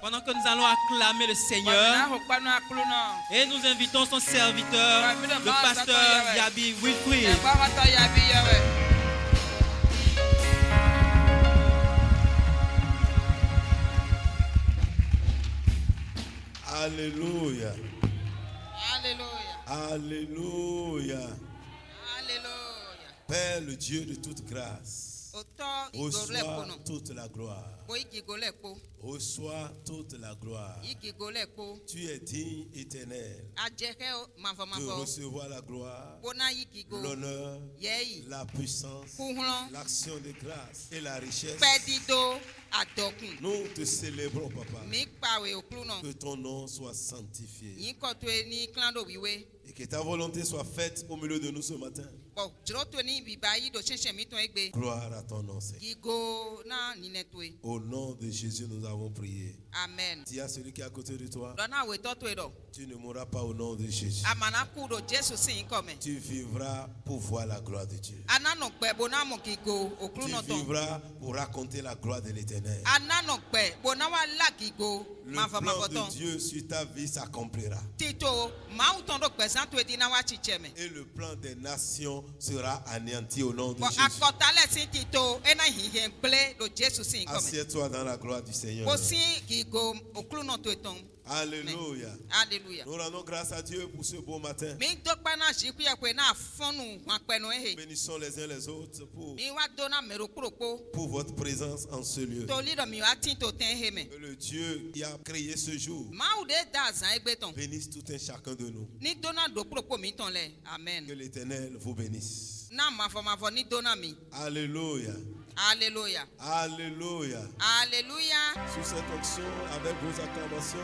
Pendant que nous allons acclamer le Seigneur, et nous invitons son serviteur, le pasteur Yabi Wilfried. Alléluia. Alléluia. Alléluia. Alléluia. Père, le Dieu de toute grâce, Autant reçois toute la gloire. Reçois toute la gloire. Tu es digne, éternel, de recevoir la gloire, l'honneur, la puissance, l'action de grâce et la richesse. Nous te célébrons, Papa. Que ton nom soit sanctifié et que ta volonté soit faite au milieu de nous ce matin. Gloire à ton nom, Seigneur. Au nom de Jésus, nous avons prié. Amen. Dis à celui qui est à côté de toi, tu ne mourras pas au nom de Jésus. Tu vivras pour voir la gloire de Dieu. Tu vivras pour raconter la gloire de l'Éternel. Le plan de Dieu sur ta vie s'accomplira. Et le plan des nations sera anéanti au nom de Jésus. Assieds-toi dans la gloire du Seigneur. Alléluia. Alléluia. Nous rendons grâce à Dieu pour ce beau matin. Bénissons les uns les autres pour votre présence en ce lieu. Que le Dieu qui a créé ce jour bénisse tout un chacun de nous. Amen. Que l'Éternel vous bénisse. Alléluia. Alléluia. Alléluia. Alléluia. Sous cette onction, avec vos acclamations,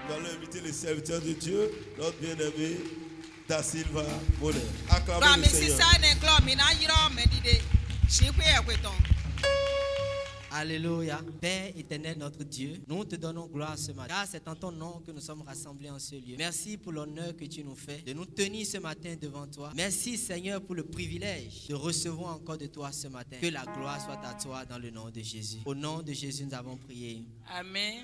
nous allons inviter les serviteurs de Dieu, notre bien-aimé Da Silva Monet. Acclamez le Seigneur. Alléluia. Père éternel, notre Dieu, nous te donnons gloire ce matin. Car c'est en ton nom que nous sommes rassemblés en ce lieu. Merci pour l'honneur que tu nous fais de nous tenir ce matin devant toi. Merci Seigneur pour le privilège de recevoir encore de toi ce matin. Que la gloire soit à toi dans le nom de Jésus. Au nom de Jésus, nous avons prié. Amen.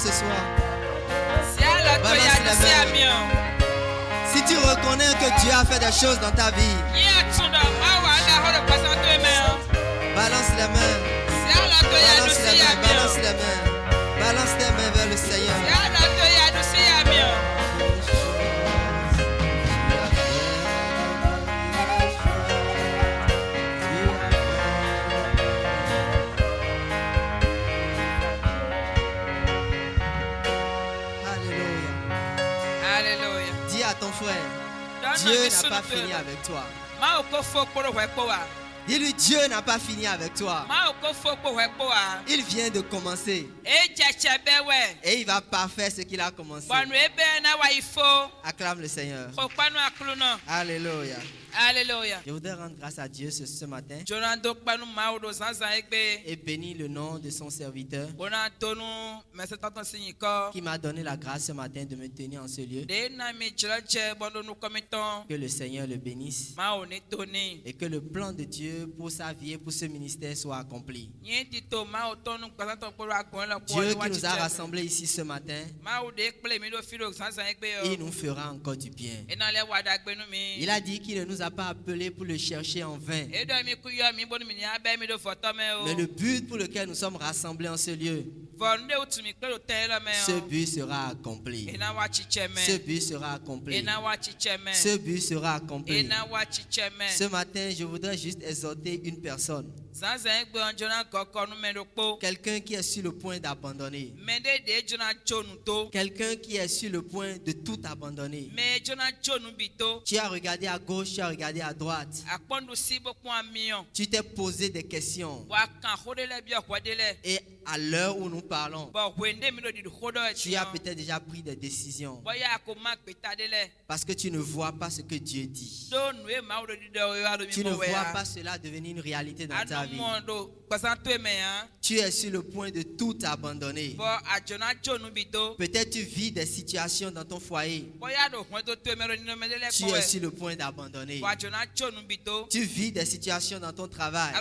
ce soir. Balance les mains. Si tu reconnais que Dieu a fait des choses dans ta vie, balance les mains. Balance les mains. Balance les mains. Balance tes mains vers le Seigneur. Dis à ton frère, Dieu n'a pas fini avec toi. Dis-lui, Dieu n'a pas fini avec toi. Il vient de commencer. Et il va parfaire ce qu'il a commencé. Acclame le Seigneur. Alléluia. Alléluia. Je voudrais rendre grâce à Dieu ce matin et bénir le nom de son serviteur qui m'a donné la grâce ce matin de me tenir en ce lieu. Que le Seigneur le bénisse et que le plan de Dieu pour sa vie et pour ce ministère soit accompli. Dieu qui nous a rassemblés ici ce matin, il nous fera encore du bien. Il a dit qu'il ne nous a pas appelés pour le chercher en vain. Mais le but pour lequel nous sommes rassemblés en ce lieu, ce but sera accompli. Ce but sera accompli. Ce but sera accompli. Ce matin, je voudrais juste exhorter une personne. Quelqu'un qui est sur le point d'abandonner. Quelqu'un qui est sur le point de tout abandonner. Tu as regardé à gauche, tu as regardé à droite. Tu t'es posé des questions. Et à l'heure où nous parlons, tu as peut-être déjà pris des décisions. Parce que tu ne vois pas ce que Dieu dit. Tu ne vois pas cela devenir une réalité dans ta vie. Tu es sur le point de tout abandonner. Peut-être tu vis des situations dans ton foyer. Tu es sur le point d'abandonner. Tu vis des situations dans ton travail.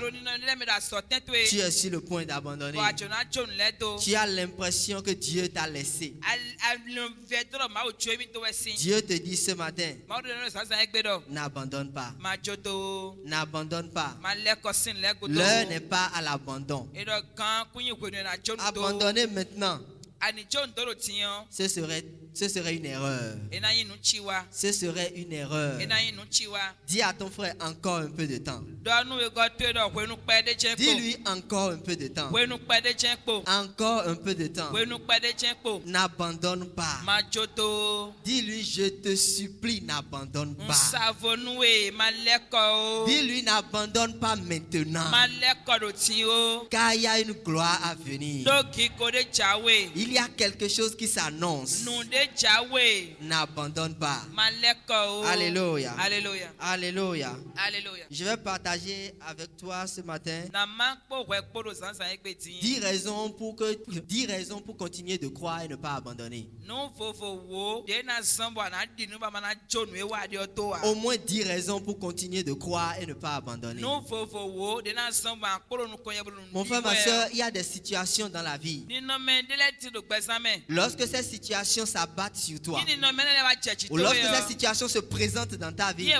Tu es sur le point d'abandonner. Tu as l'impression que Dieu t'a laissé. Dieu te dit ce matin, n'abandonne pas. N'abandonne pas. L'heure n'est pas à l'abandon. Abandonner maintenant, ce serait une erreur. Ce serait une erreur. Dis à ton frère encore un peu de temps. Dis-lui encore un peu de temps. Encore un peu de temps. N'abandonne pas. Dis-lui, je te supplie, n'abandonne pas. Dis-lui, n'abandonne pas maintenant. Car il y a une gloire à venir. Il y a quelque chose qui s'annonce. N'abandonne pas. Alléluia. Alléluia. Alléluia. Alléluia. Je vais partager avec toi ce matin 10 raisons pour continuer de croire et ne pas abandonner. Au moins 10 raisons pour continuer de croire et ne pas abandonner. Mon frère, ma soeur, il y a des situations dans la vie. Lorsque ces situations s'abattent sur toi, ou lorsque ces situations se présentent dans ta vie,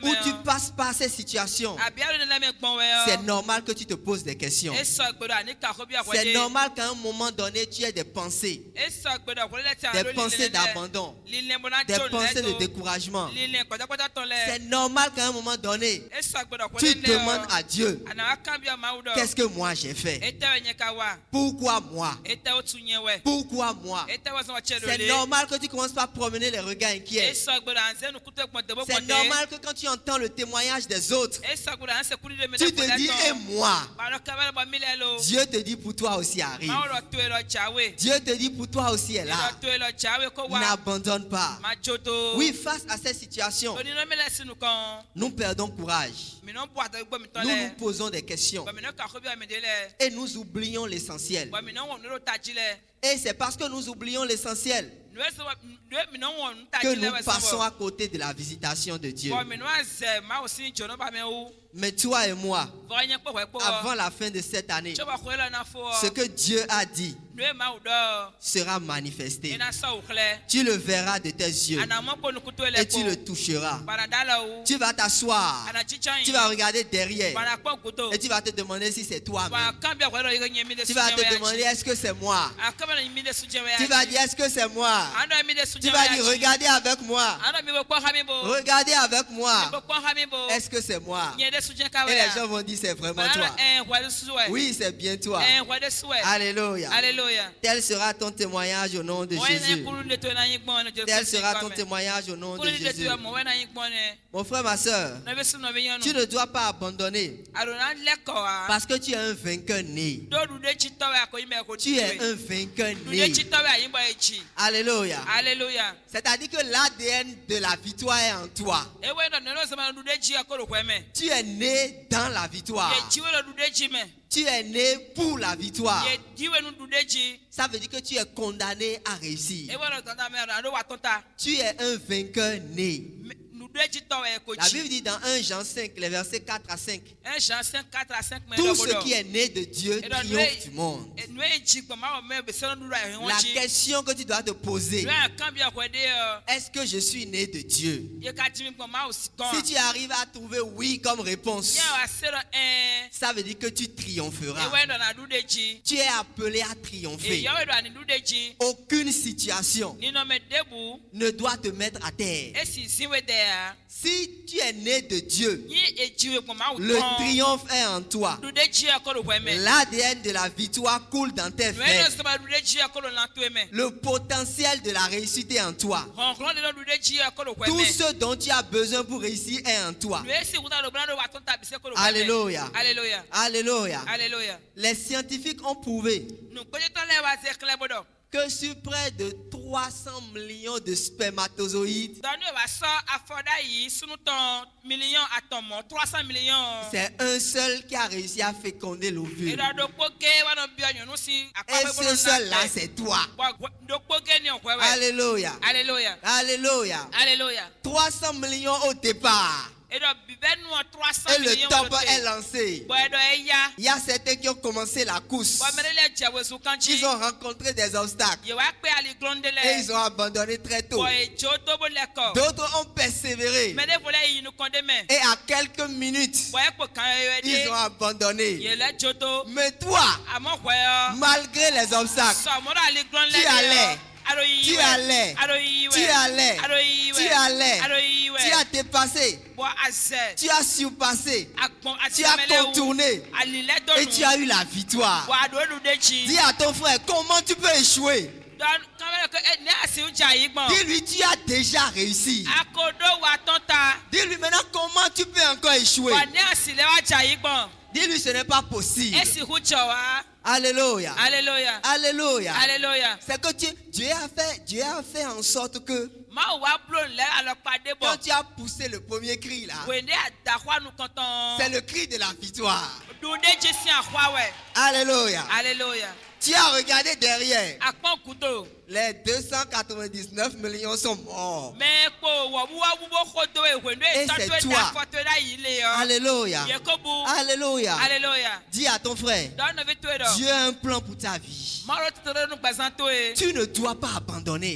où tu passes par ces situations, c'est normal que tu te poses des questions. C'est normal qu'à un moment donné, tu aies des pensées d'abandon, des pensées de découragement. C'est normal qu'à un moment donné, tu demandes à Dieu, qu'est-ce que moi j'ai fait? Pourquoi moi? Pourquoi moi? C'est normal que tu commences par promener les regards inquiets. C'est normal que quand tu entends le témoignage des autres, tu te dis, et moi? Dieu te dit, pour toi aussi arrive. Dieu te dit, pour toi aussi est là. N'abandonne pas. Oui, face à cette situation, nous perdons courage. Nous nous posons des questions. Et nous oublions l'essentiel. Et c'est parce que nous oublions l'essentiel que nous passons à côté de la visitation de Dieu. Mais toi et moi, avant la fin de cette année, ce que Dieu a dit sera manifesté. Tu le verras de tes yeux et tu le toucheras. Tu vas t'asseoir, tu vas regarder derrière et tu vas te demander si c'est toi. Tu vas te demander est-ce que c'est moi. Tu vas dire est-ce que c'est moi. Tu vas dire regardez avec moi. Regardez avec moi. Est-ce que c'est moi? Et les gens vont dire c'est vraiment toi. Oui, c'est bien toi. Alléluia. Tel sera ton témoignage au nom de Jésus. Tel sera ton témoignage au nom de Jésus. Mon frère, ma soeur, tu ne dois pas abandonner parce que tu es un vainqueur né. Tu es un vainqueur né. Alléluia. C'est-à-dire que l'ADN de la victoire est en toi. Tu es né dans la victoire. Tu es né pour la victoire. Ça veut dire que tu es condamné à réussir. Tu es un vainqueur né. La Bible dit dans 1 Jean 5, les versets 4 à 5. Tout ce qui est né de Dieu triomphe du monde. La question que tu dois te poser, est-ce que je suis né de Dieu? Si tu arrives à trouver oui comme réponse, ça veut dire que tu triompheras. Tu es appelé à triompher. Aucune situation ne doit te mettre à terre. Si tu es né de Dieu, le triomphe est en toi. L'ADN de la victoire coule dans tes veines. Le potentiel de la réussite est en toi. Tout ce dont tu as besoin pour réussir est en toi. Alléluia. Alléluia. Les scientifiques ont prouvé que sur près de 300 millions de spermatozoïdes, c'est un seul qui a réussi à féconder l'ovule. Et ce seul-là, c'est toi. Alléluia. Alléluia. 300 millions au départ. Et le top est lancé. Il y a certains qui ont commencé la course. Ils ont rencontré des obstacles. Et ils ont abandonné très tôt. D'autres ont persévéré. Et à quelques minutes, ils ont abandonné. Mais toi, malgré les obstacles, tu allais. Tu as dépassé, tu as surpassé, tu as contourné et tu as eu la victoire. Dis à ton frère, comment tu peux échouer? Dis-lui, tu as déjà réussi. Dis-lui maintenant, comment tu peux encore échouer? Dis-lui, ce n'est pas possible. Alléluia. Alléluia. Alléluia. Alléluia. C'est que Dieu a fait en sorte que quand tu as poussé le premier cri là, c'est le cri de la victoire. Alléluia. Alléluia. Tu as regardé derrière. Les 299 millions sont morts. Et c'est toi. Alléluia. Alléluia. Alléluia. Dis à ton frère, Dieu a un plan pour ta vie. Tu ne dois pas abandonner.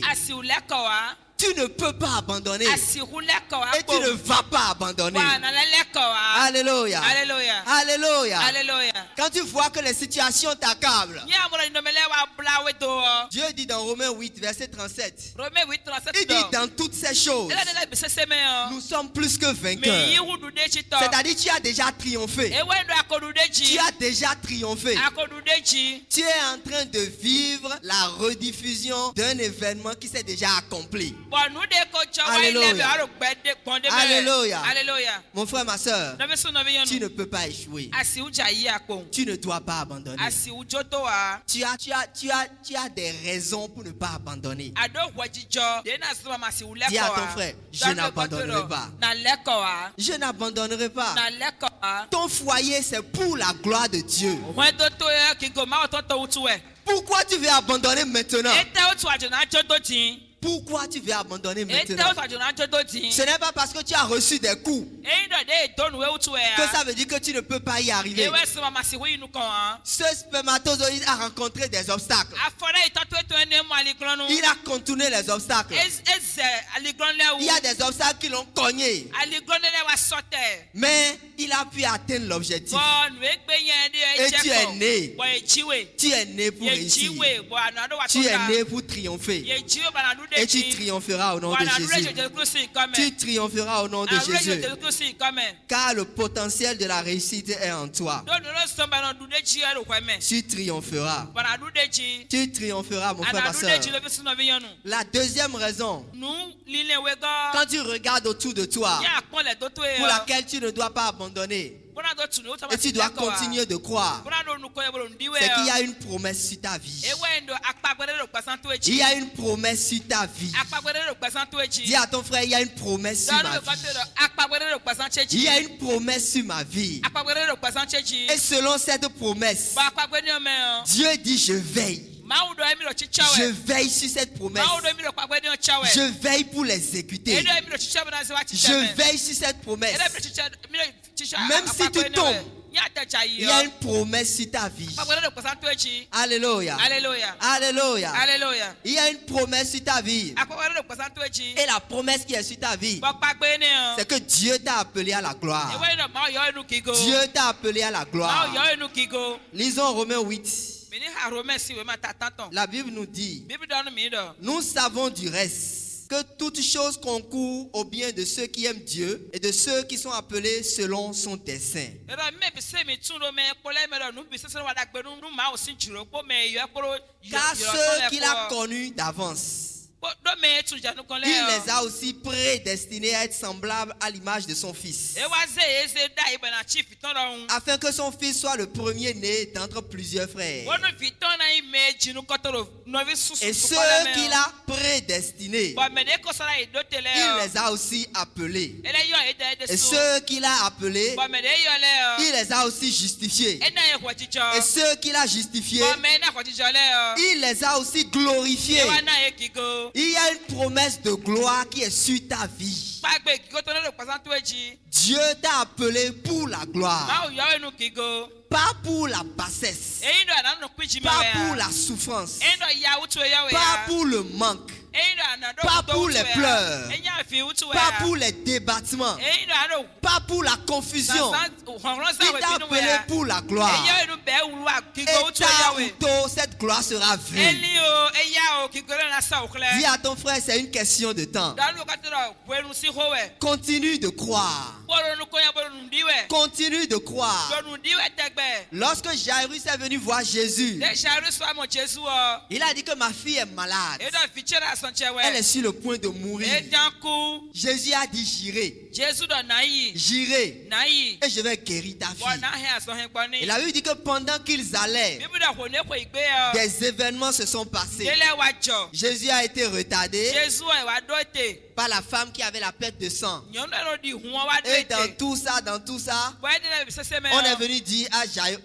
Tu ne peux pas abandonner. Et tu ne vas pas abandonner. Alléluia. Alléluia. Alléluia. Alléluia. Quand tu vois que les situations t'accablent, Dieu dit dans Romains 8, verset 37. Il dit dans toutes ces choses, nous sommes plus que vainqueurs. C'est-à-dire tu as déjà triomphé. Tu as déjà triomphé. Tu es en train de vivre la rediffusion d'un événement qui s'est déjà accompli. Alléluia. Alléluia. Alléluia. Mon frère, ma soeur, tu ne peux pas échouer. Tu ne dois pas abandonner. Tu as des raisons pour ne pas abandonner. Dis à ton frère, je n'abandonnerai pas. Je n'abandonnerai pas. Ton foyer, c'est pour la gloire de Dieu. Pourquoi tu veux abandonner maintenant? Pourquoi tu veux abandonner maintenant? Ce n'est pas parce que tu as reçu des coups que ça veut dire que tu ne peux pas y arriver. Ce spermatozoïde a rencontré des obstacles. Il a contourné les obstacles. Il y a des obstacles qui l'ont cogné. Mais il a pu atteindre l'objectif. Et tu es né. Tu es né pour réussir. Tu es né pour triompher. Et tu triompheras au nom de Jésus. Tu triompheras au nom de Jésus. Car le potentiel de la réussite est en toi. Tu triompheras. Tu triompheras, mon frère, ma soeur. La deuxième raison, quand tu regardes autour de toi, pour laquelle tu ne dois pas abandonner, et tu dois continuer de croire, c'est qu'il y a une promesse sur ta vie. Il y a une promesse sur ta vie. Dis à ton frère, il y a une promesse sur ma vie. Il y a une promesse sur ma vie. Et selon cette promesse, Dieu dit, je veille. Je veille sur cette promesse. Je veille pour l'exécuter. Je veille sur cette promesse. Même si tu tombes, il y a une promesse sur ta vie. Alléluia. Alléluia. Alléluia. Il y a une promesse sur ta vie. Et la promesse qui est sur ta vie, c'est que Dieu t'a appelé à la gloire. Dieu t'a appelé à la gloire. Lisons Romains 8. La Bible nous dit, nous savons du reste que toute chose concourt au bien de ceux qui aiment Dieu et de ceux qui sont appelés selon son dessein. Car ceux qu'il a connus d'avance, il les a aussi prédestinés à être semblables à l'image de son Fils, afin que son Fils soit le premier-né d'entre plusieurs frères. Et ceux qu'il a prédestinés, il les a aussi appelés. Et ceux qu'il a appelés, il les a aussi justifiés. Et ceux qu'il a justifiés, il les a aussi glorifiés. Il y a une promesse de gloire qui est sur ta vie. Dieu t'a appelé pour la gloire, pas pour la bassesse, pas pour la souffrance, pas pour le manque, pas pour les pleurs, pas pour les débattements, pas pour la confusion. Il t'a appelé pour la gloire. Et tard ou tôt, cette gloire sera vraie. Dis à ton frère, c'est une question de temps. Continue de croire. Continue de croire. Lorsque Jairus est venu voir Jésus, il a dit que ma fille est malade. Elle est sur le point de mourir. Jésus a dit, j'irai. J'irai. Et je vais guérir ta fille. Il a dit que pendant qu'ils allaient, des événements se sont passés. Jésus a été retardé par la femme qui avait la perte de sang. Et dans tout ça, on est venu dire à Jairus,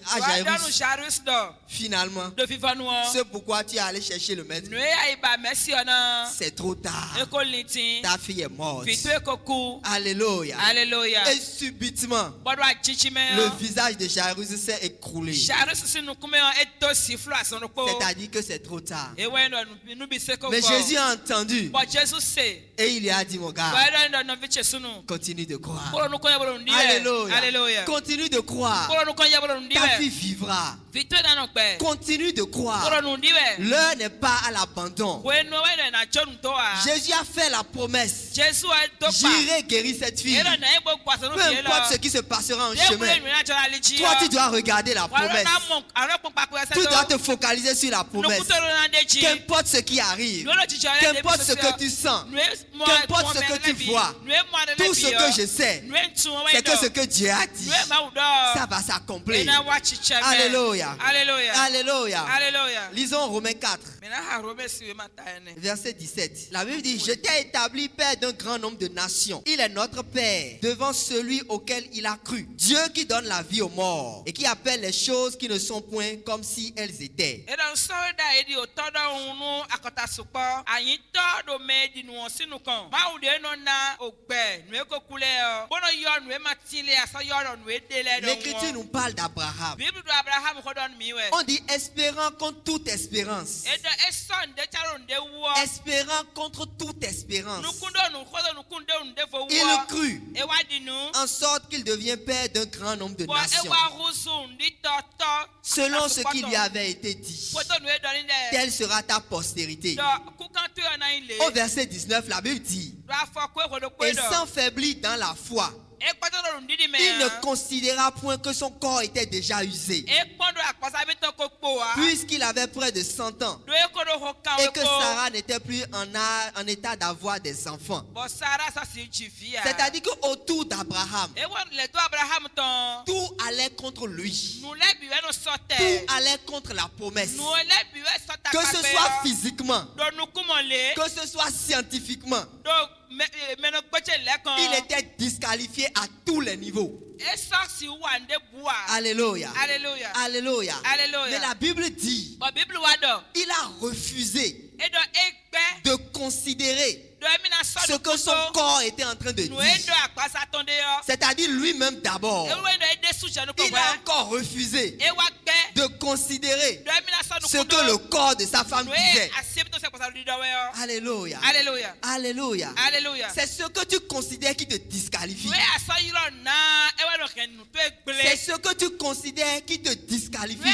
finalement, c'est pourquoi tu es allé chercher le maître. C'est trop tard. Ta fille est morte. Alléluia. Et subitement, le visage de Jairus s'est écroulé. C'est-à-dire que c'est trop tard. Mais Jésus a entendu. Et il lui a dit, mon gars, continue de croire. Alléluia. Continue de croire. Ta fille vivra. Continue de croire. L'heure n'est pas à l'abandon. Jésus a fait la promesse. J'irai guérir cette fille. Peu importe ce qui se passera en chemin. Toi, tu dois regarder la promesse. Tu dois te focaliser sur la promesse. Qu'importe ce qui arrive, qu'importe ce que tu sens, qu'importe ce que tu vois, tout ce que je sais, c'est que ce que Dieu a dit, ça va s'accomplir. Alléluia. Alléluia. Alléluia. Alléluia. Lisons Romains 4, verset 17. La Bible dit, je t'ai établi père d'un grand nombre de nations. Il est notre père devant celui auquel il a cru. Dieu qui donne la vie aux morts et qui appelle les choses qui ne sont point comme si elles étaient. L'Écriture nous parle d'Abraham. On dit espérant contre toute espérance. Espérant contre toute espérance. Il crut en sorte qu'il devient père d'un grand nombre de nations. Selon ce qui lui avait été dit, telle sera ta postérité. Au verset 19, la Bible dit, et s'enfaiblit dans la foi. Il ne considéra point que son corps était déjà usé, puisqu'il avait près de 100 ans, et que Sarah n'était plus en état d'avoir des enfants. C'est-à-dire qu'autour d'Abraham, tout allait contre lui. Tout allait contre la promesse. Que ce soit physiquement, que ce soit scientifiquement, il était disqualifié à tous les niveaux. Alléluia. Alléluia. Alléluia. Alléluia. Mais la Bible dit, il a refusé de considérer ce que son corps était en train de dire. C'est-à-dire lui-même d'abord. Il a encore refusé de considérer ce que le corps de sa femme disait. Alléluia. Alléluia. Alléluia. Alléluia. C'est ce que tu considères qui te disqualifie. C'est ce que tu considères qui te disqualifie.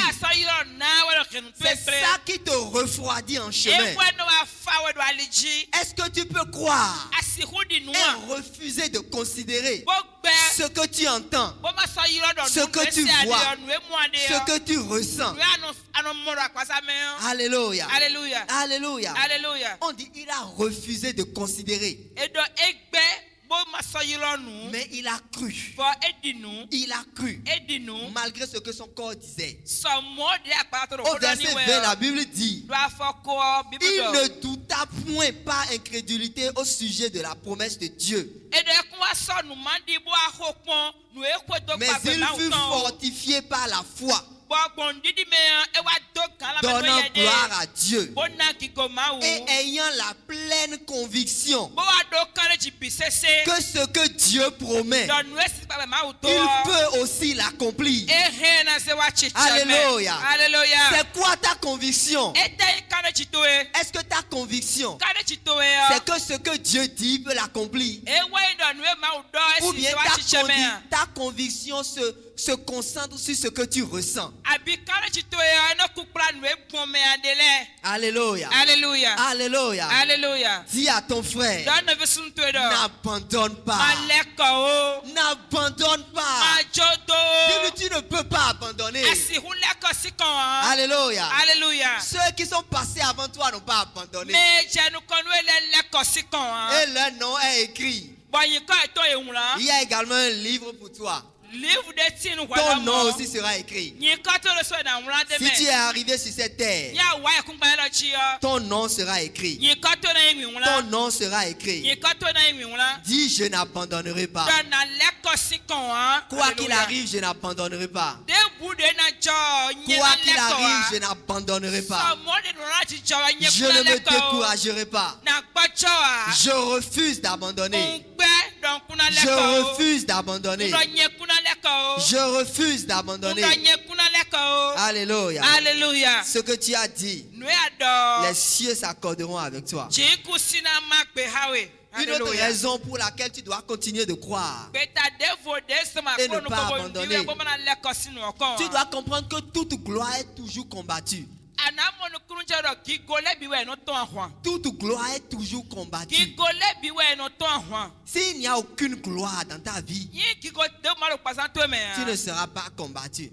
C'est ça qui te refroidit en chemin. Est-ce que tu peux croire et refuser de considérer ce que tu entends, ce que tu vois, ce que tu ressens? Alléluia. Alléluia. Alléluia. Alléluia. On dit il a refusé de considérer. Mais il a cru. Il a cru. Malgré ce que son corps disait. Au verset 20, la Bible dit, il ne douta point par incrédulité au sujet de la promesse de Dieu. Mais il fut fortifié par la foi, donnant gloire à Dieu et ayant la pleine conviction que ce que Dieu promet, il peut aussi l'accomplir. Alléluia. C'est quoi ta conviction? Est-ce que ta conviction, c'est que ce que Dieu dit peut l'accomplir? Ou bien ta conviction se concentre sur ce que tu ressens? Alléluia. Alléluia. Alléluia. Alléluia. Dis à ton frère, n'abandonne pas. N'abandonne pas. Dis-lui, tu ne peux pas abandonner. Alléluia. Alléluia. Ceux qui sont passés avant toi n'ont pas abandonné. Et leur nom est écrit. Il y a également un livre pour toi. Ton nom aussi sera écrit. Si tu es arrivé sur cette terre, ton nom sera écrit. Ton nom sera écrit. Dis, je n'abandonnerai pas. Quoi qu'il arrive, je n'abandonnerai pas. Quoi qu'il arrive, je n'abandonnerai pas. Je ne me découragerai pas. Je refuse d'abandonner. Je refuse d'abandonner. Je refuse d'abandonner. Alléluia. Alléluia. Ce que tu as dit, les cieux s'accorderont avec toi. Une autre raison pour laquelle tu dois continuer de croire et ne pas abandonner. Tu dois comprendre que toute gloire est toujours combattue. Toute gloire est toujours combattue. S'il n'y a aucune gloire dans ta vie, tu ne seras pas combattu.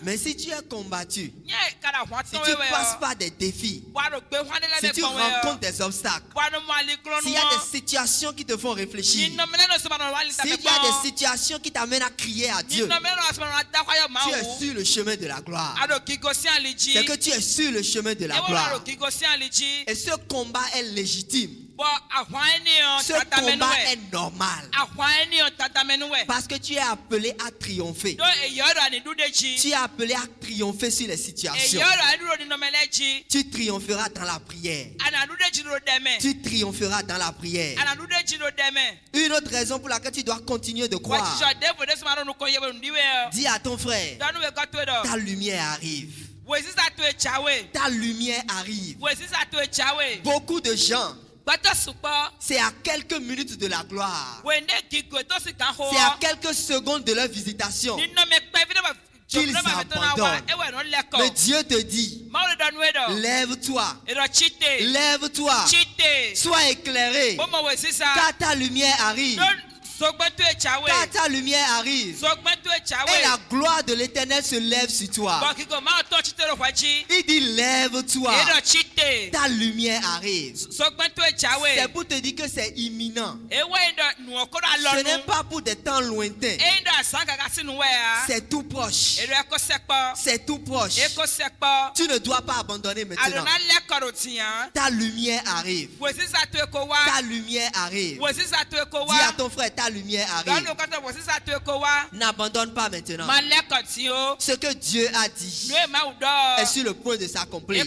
Mais si tu es combattu, si tu ne passes pas des défis, si tu rencontres des obstacles, s'il y a des situations qui te font réfléchir, s'il y a des situations qui t'amènent à crier à Dieu, tu es sur le chemin de la gloire. C'est que tu es sur le chemin de la gloire. Et ce combat est légitime. Ce combat est normal. Parce que tu es appelé à triompher. Tu es appelé à triompher sur les situations. Tu triompheras dans la prière. Tu triompheras dans la prière. Une autre raison pour laquelle tu dois continuer de croire. Dis à ton frère, ta lumière arrive. Ta lumière arrive. Beaucoup de gens, c'est à quelques minutes de la gloire, c'est à quelques secondes de leur visitation qu'ils abandonnent. Mais Dieu te dit, lève-toi, lève-toi, sois éclairé, car ta lumière arrive. Car ta lumière arrive et la gloire de l'Éternel se lève sur toi. Il dit lève-toi, ta lumière arrive. C'est pour te dire que c'est imminent. Ce n'est pas pour des temps lointains. C'est tout proche. C'est tout proche. Tu ne dois pas abandonner maintenant. Ta lumière arrive. Ta lumière arrive. Dis à ton frère, ta lumière arrive. N'abandonne pas maintenant. Ce que Dieu a dit est sur le point de s'accomplir.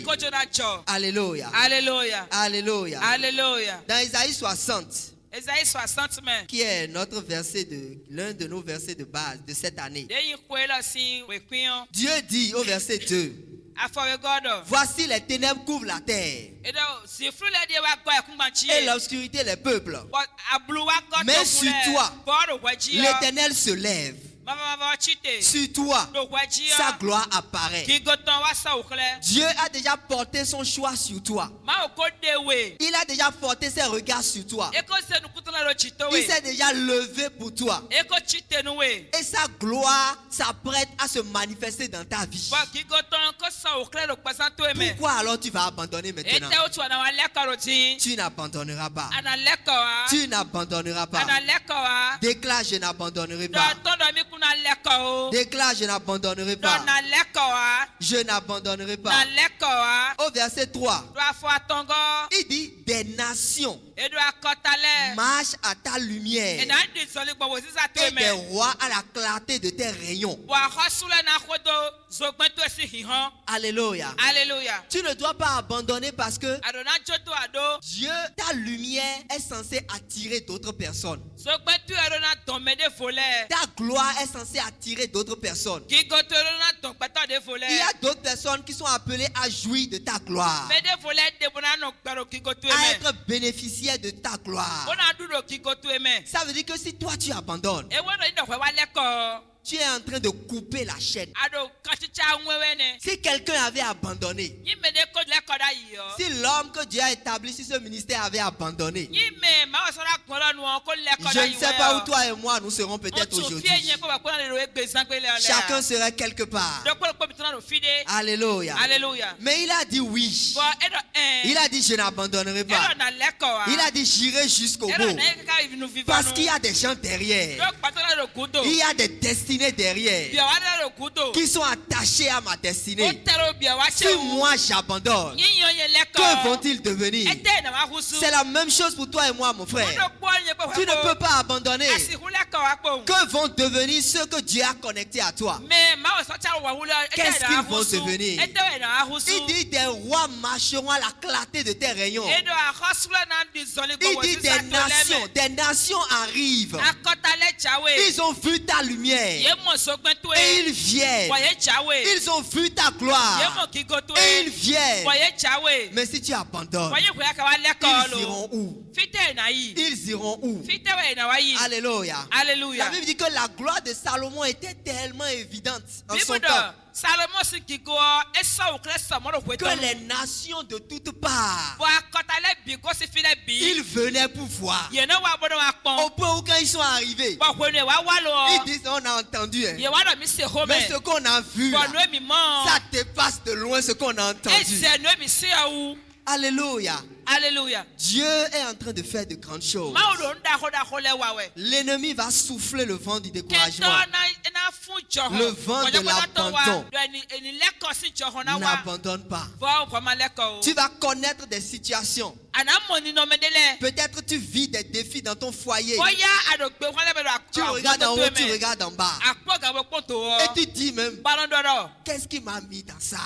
Alléluia. Alléluia. Alléluia. Alléluia. Dans Isaïe 60, Ésaïe 60, qui est notre verset l'un de nos versets de base de cette année, Dieu dit au verset 2, voici les ténèbres couvrent la terre et l'obscurité les peuples. Mais sur toi, l'Éternel se lève. Sur toi, sa gloire apparaît. Dieu a déjà porté son choix sur toi. Il a déjà porté ses regards sur toi. Il s'est déjà levé pour toi. Et sa gloire s'apprête à se manifester dans ta vie. Pourquoi alors tu vas abandonner maintenant? Tu n'abandonneras pas. Tu n'abandonneras pas. Déclare, je n'abandonnerai pas. Déclare, je n'abandonnerai pas. Je n'abandonnerai pas. Au verset 3, il dit, des nations marchent à ta lumière et des rois à la clarté de tes rayons. Alléluia. Alléluia. Tu ne dois pas abandonner parce que Dieu, ta lumière est censée attirer d'autres personnes. Ta gloire est censée attirer d'autres personnes. Il y a d'autres personnes qui sont appelées à jouir de ta gloire, à être bénéficiaires de ta gloire. Ça veut dire que si toi tu abandonnes, tu es en train de couper la chaîne. Si quelqu'un avait abandonné, si l'homme que Dieu a établi sur ce ministère avait abandonné, je ne sais pas où toi et moi nous serons peut-être aujourd'hui. Chacun serait quelque part. Alléluia. Alléluia. Mais il a dit oui. Il a dit je n'abandonnerai pas. Il a dit j'irai jusqu'au bout. Parce qu'il y a des gens derrière. Il y a des destinées derrière qui sont attachés à ma destinée. Si moi j'abandonne, que vont-ils devenir? C'est la même chose pour toi et moi, mon frère. Tu ne peux pas abandonner. Que vont devenir ceux que Dieu a connectés à toi? Qu'est-ce qu'ils vont devenir? Il dit des rois marcheront à la clarté de tes rayons. Il dit des nations arrivent. Ils ont vu ta lumière et ils viennent. Ils ont vu ta gloire et ils viennent. Mais si tu abandonnes, ils iront où? Ils iront où? Alléluia. Alléluia. La Bible dit que la gloire de Salomon était tellement évidente en son temps que les nations de toutes parts, ils venaient pour voir. Au point où quand ils sont arrivés, ils disent on a entendu, hein. Mais ce qu'on a vu là, ça dépasse de loin ce qu'on a entendu. Alléluia. Alléluia. Dieu est en train de faire de grandes choses. L'ennemi va souffler le vent du découragement, le vent de l'abandon. N'abandonne pas. Tu vas connaître des situations. Peut-être tu vis des défis dans ton foyer. Tu regardes en haut, tu regardes en bas. Et tu dis même, qu'est-ce qui m'a mis dans ça?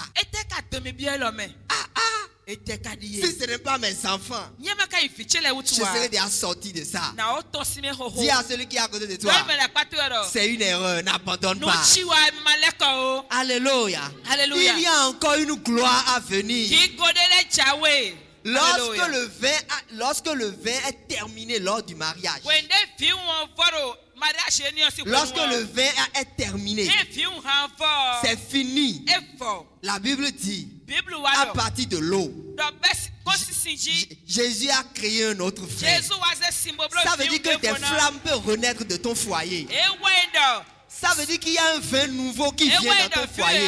Si ce n'est pas mes enfants, je serais déjà sorti de ça. Dis à celui qui est à côté de toi, c'est une erreur, n'abandonne pas. Alléluia. Alléluia. Il y a encore une gloire à venir. Lorsque le vin est terminé lors du mariage, lorsque le vin est terminé, c'est fini. La Bible dit, à partir de l'eau, Jésus a créé un autre feu. Ça veut dire que des flammes peuvent renaître de ton foyer. Ça veut dire qu'il y a un vin nouveau qui vient dans ton foyer.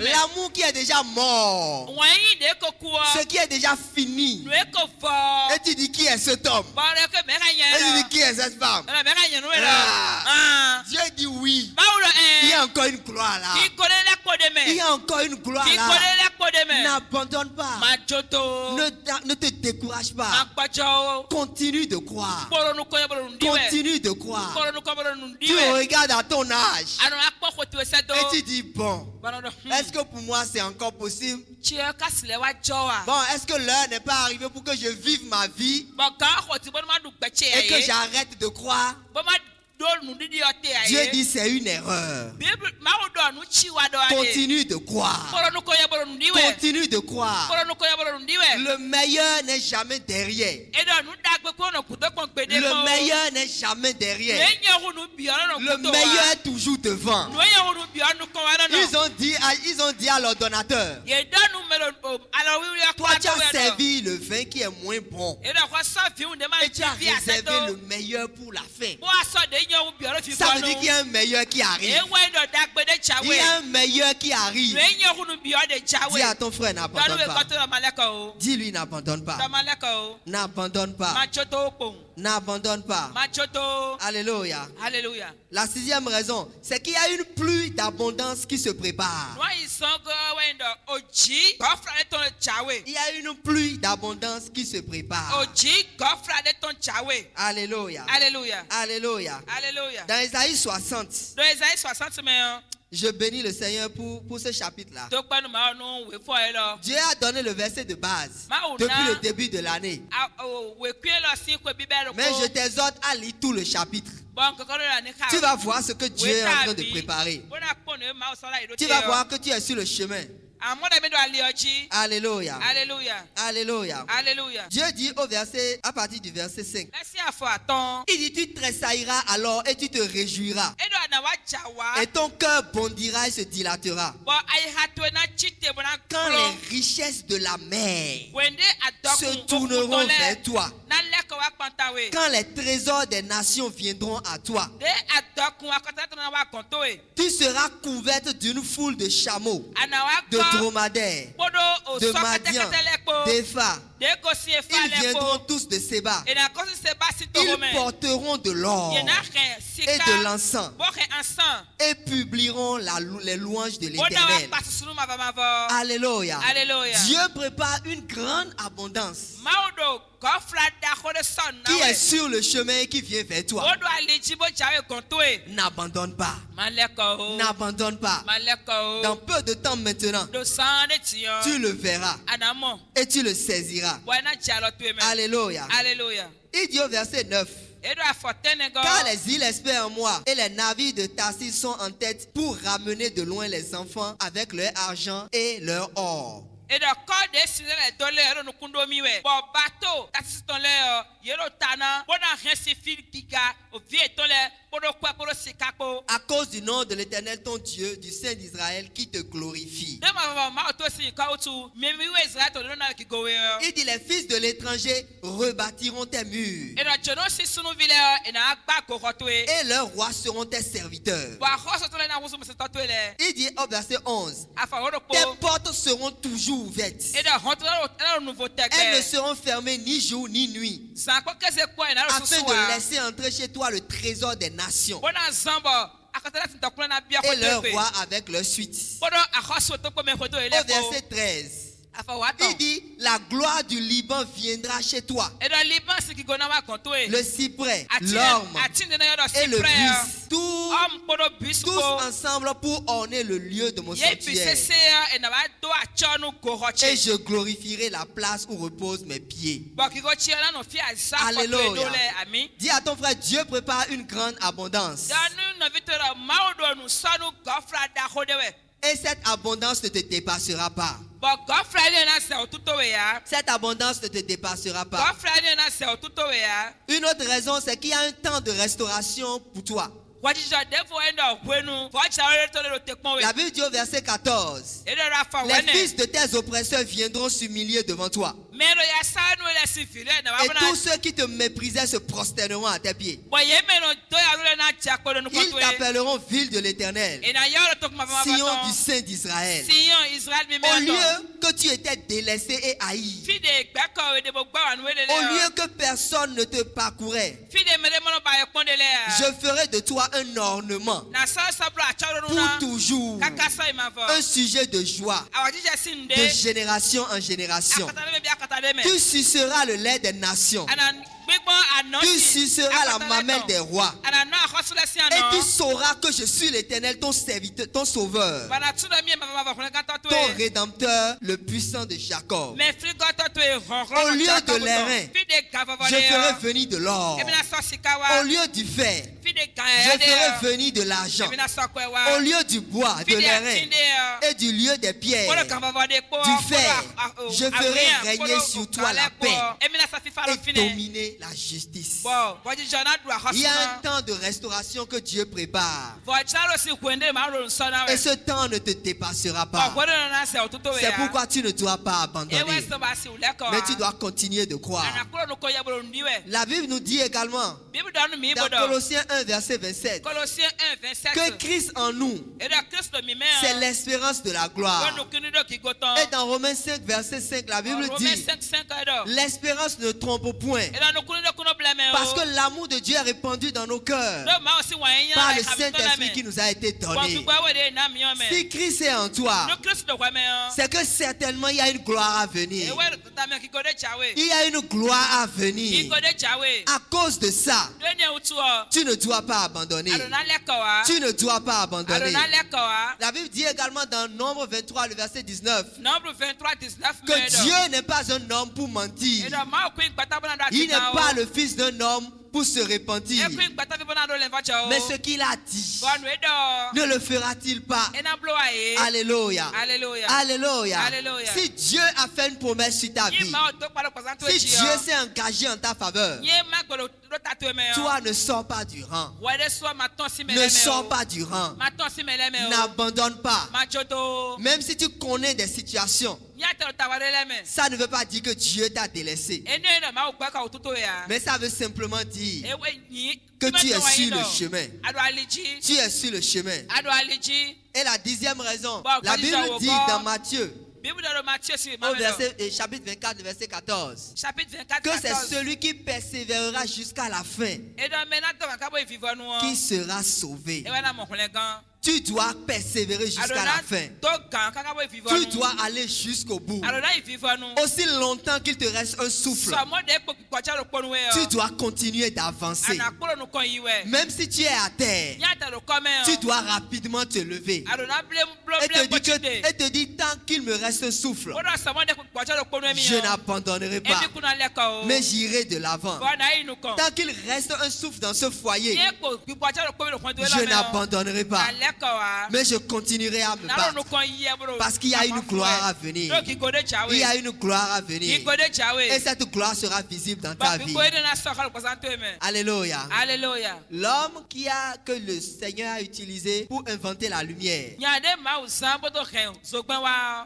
L'amour qui est déjà mort, ce qui est déjà fini. Et tu dis qui est cet homme? Et tu dis qui est cette femme? Dieu dit oui. Il y a encore une gloire là. Il y a encore une gloire là. N'abandonne pas. Ne te décourage pas. Continue de croire. Continue de croire. Tu regardes à ton âge et tu dis bon, est-ce que pour moi c'est encore possible? Bon, est-ce que l'heure n'est pas arrivée pour que je vive ma vie et que j'arrête de croire? Dieu dit c'est une erreur. Continue de croire. Continue de croire. Le meilleur n'est jamais derrière. Le meilleur n'est jamais derrière. Le meilleur est toujours devant. Ils ont dit à leur donateur, toi tu as servi le vin qui est moins bon et tu as réservé le meilleur pour la fin. Ça veut dire qu'il y a un meilleur qui arrive. Il y a un meilleur qui arrive. Dis à ton frère, n'abandonne pas. Dis-lui, n'abandonne pas. N'abandonne pas. N'abandonne pas. Alléluia. Alléluia. La sixième raison, c'est qu'il y a une pluie d'abondance qui se prépare. Il y a une pluie d'abondance qui se prépare. Alléluia. Alléluia. Alléluia. Alléluia. Dans Isaïe 60, je bénis le Seigneur pour ce chapitre-là. Dieu a donné le verset de base depuis le début de l'année. Mais je t'exhorte à lire tout le chapitre. Tu vas voir ce que Dieu est en train de préparer. Tu vas voir que tu es sur le chemin. Alléluia. Alléluia. Alléluia. Alléluia. Dieu dit à partir du verset 5. Il dit tu tressailleras alors et tu te réjouiras. Et ton cœur bondira et se dilatera. Quand les richesses de la mer se tourneront vers toi. Quand les trésors des nations viendront à toi. Tu seras couverte d'une foule de chameaux, de dromadaires, de Madian, d'Epha. Ils viendront tous de Séba. Ils porteront de l'or et de l'encens et publieront les louanges de l'Éternel. Alléluia. Dieu prépare une grande abondance qui est sur le chemin et qui vient vers toi. N'abandonne pas. N'abandonne pas. Dans peu de temps maintenant, tu le verras et tu le saisiras. Alléluia. Il dit au verset 9. Car les îles espèrent en moi et les navires de Tarsis sont en tête pour ramener de loin les enfants avec leur argent et leur or. À cause du nom de l'Éternel ton Dieu, du Saint d'Israël qui te glorifie. Il dit les fils de l'étranger rebâtiront tes murs. Et leurs rois seront tes serviteurs. Il dit au verset 11. Tes portes seront toujours ouvertes. Elles ne seront fermées ni jour ni nuit. Afin de laisser entrer chez toi le trésor des nations. Et leur roi avec leur suite. Au verset 13. Il dit, la gloire du Liban viendra chez toi. Le cyprès, l'orme et le buis, tous ensemble pour orner le lieu de mon sanctuaire. Et je glorifierai la place où reposent mes pieds. Alléluia. Dis à ton frère, Dieu prépare une grande abondance. Et cette abondance ne te dépassera pas. Cette abondance ne te dépassera pas. Une autre raison, c'est qu'il y a un temps de restauration pour toi. La Bible dit au verset 14, les fils de tes oppresseurs viendront s'humilier devant toi. Et tous ceux qui te méprisaient se prosterneront à tes pieds. Ils t'appelleront ville de l'Éternel, Sion du Saint d'Israël. Au lieu que tu étais délaissé et haï, au lieu que personne ne te parcourait, je ferai de toi un ornement pour toujours, un sujet de joie de génération en génération. Tu suceras le lait des nations. Tu suceras la mamelle des rois. Et tu sauras que je suis l'Éternel, ton serviteur, ton sauveur, ton rédempteur, le puissant de Jacob. Au lieu de l'airain, je ferai venir de l'or. Au lieu du fer, je ferai venir de l'argent. Au lieu du bois, de l'airain et du lieu des pierres, du fer, je ferai régner sur toi la paix et dominer la justice. Il y a un temps de restauration que Dieu prépare. Et ce temps ne te dépassera pas. C'est pourquoi tu ne dois pas abandonner. Mais tu dois continuer de croire. La Bible nous dit également dans Colossiens 1 verset 27 que Christ en nous, c'est l'espérance de la gloire. Et dans Romains 5 verset 5, la Bible dit, l'espérance ne trompe point, parce que l'amour de Dieu est répandu dans nos cœurs par le Saint-Esprit qui nous a été donné. Si Christ est en toi, c'est que certainement il y a une gloire à venir. Il y a une gloire à venir. À cause de ça, tu ne dois pas abandonner. Tu ne dois pas abandonner. La Bible dit également dans Nombre 23, le verset 19, que Dieu n'est pas un homme pour mentir. Il n'est pas le fils d'un homme pour se repentir. Mais ce qu'il a dit, ne le fera-t-il pas? Alléluia. Alléluia. Si Dieu a fait une promesse sur ta vie, si Dieu s'est engagé en ta faveur, toi ne sors pas du rang. Ne sors pas du rang. N'abandonne pas. Même si tu connais des situations, ça ne veut pas dire que Dieu t'a délaissé. Mais ça veut simplement dire que tu es sur le chemin. Tu es sur le chemin. Et la 10e raison, la Bible dit dans Matthieu, au chapitre 24, verset 14, que c'est celui qui persévérera jusqu'à la fin qui sera sauvé. Tu dois persévérer jusqu'à la fin. Tu dois aller jusqu'au bout. Aussi longtemps qu'il te reste un souffle, tu dois continuer d'avancer. Même si tu es à terre, tu dois rapidement te lever et te dire tant qu'il me reste un souffle, je n'abandonnerai pas, mais j'irai de l'avant. Tant qu'il reste un souffle dans ce foyer, je n'abandonnerai pas. Mais je continuerai à me battre. Parce qu'il y a une gloire à venir. Il y a une gloire à venir. Et cette gloire sera visible dans ta vie. Alléluia. Alléluia. L'homme que le Seigneur a utilisé pour inventer la lumière,